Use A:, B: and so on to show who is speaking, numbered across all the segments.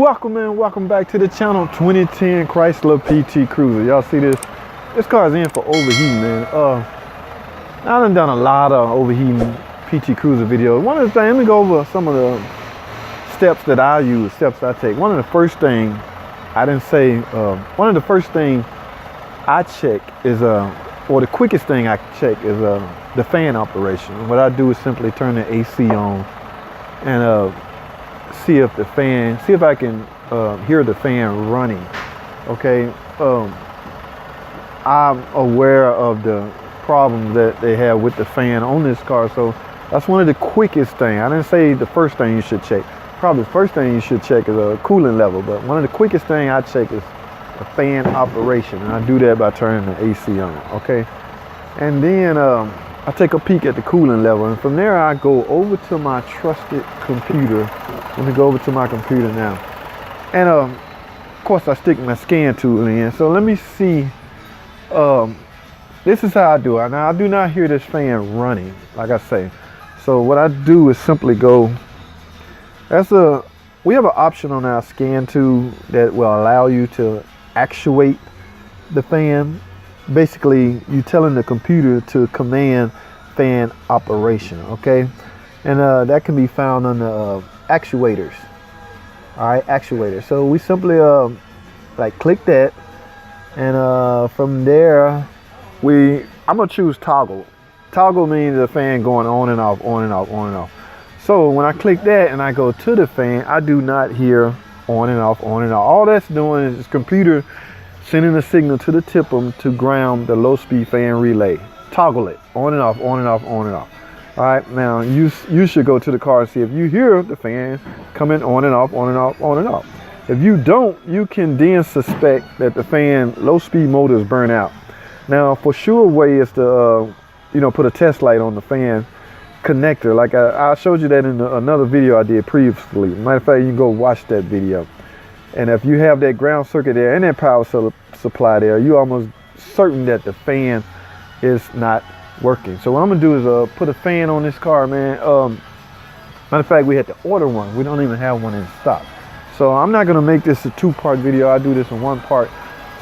A: Welcome back to the channel. 2010 Chrysler PT Cruiser. Y'all see this? This car is in for overheating, man. I done a lot of overheating PT Cruiser videos. One of the things, let me go over some of the steps that I use, steps I take. One of the first things I check is, or the quickest thing I check is the fan operation. What I do is simply turn the AC on and see if I can hear the fan running. Okay, I'm aware of the problem that they have with the fan on this car, so that's one of the quickest things. I didn't say the first thing you should check. Probably the first thing you should check is a coolant level, but one of the quickest things I check is the fan operation, and I do that by turning the AC on. Okay, and then I take a peek at the coolant level, and from there I go over to my trusted computer. Let me go over to my computer now, and of course I stick my scan tool in. So let me see. This is how I do it. Now I do not hear this fan running, like I say. So what I do is simply go. We have an option on our scan tool that will allow you to actuate the fan. Basically, you telling the computer to command fan operation, okay? And that can be found on the actuators. All right, actuators. So we simply like click that, and from there I'm gonna choose toggle. Toggle means the fan going on and off, on and off, on and off. So when I click that and I go to the fan, I do not hear on and off, on and off. All that's doing is computer sending a signal to the TIPM to ground the low speed fan relay. Toggle it, on and off, on and off, on and off. All right, now you should go to the car and see if you hear the fan coming on and off, on and off, on and off. If you don't, you can then suspect that the fan low speed motor is burnt out. Now, for sure way is to put a test light on the fan connector, like I showed you that in another video I did previously. Matter of fact, you can go watch that video. And if you have that ground circuit there and that power supply there, you're almost certain that the fan is not working. So what I'm gonna do is put a fan on this car, man. Matter of fact, we had to order one. We don't even have one in stock. So I'm not gonna make this a two-part video. I do this in one part.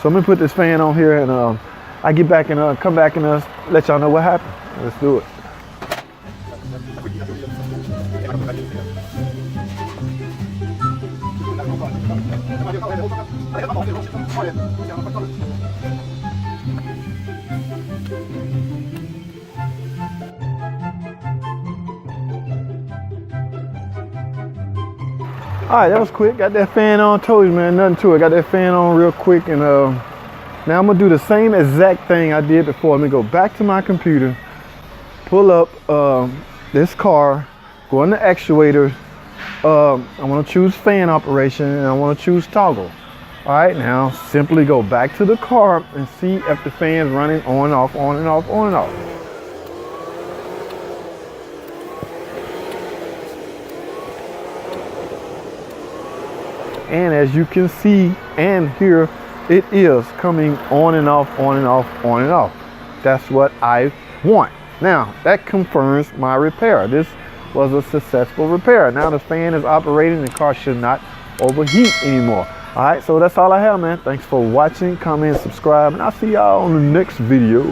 A: So I'm gonna put this fan on here, and I get back and come back and let y'all know what happened. Let's do it. All right, that was quick. Got that fan on. Told you, man, nothing to it. Got that fan on real quick, and now I'm gonna do the same exact thing I did before. Let me go back to my computer, pull up this car, go on the actuator. I want to choose fan operation, and I want to choose toggle. All right, now simply go back to the car and see if the fan's running on and off, on and off, on and off. And as you can see and hear, it is coming on and off, on and off, on and off. That's what I want. Now, that confirms my repair. This was a successful repair. Now the fan is operating, the car should not overheat anymore. All right, so that's all I have, man. Thanks for watching, comment, subscribe, and I'll see y'all on the next video.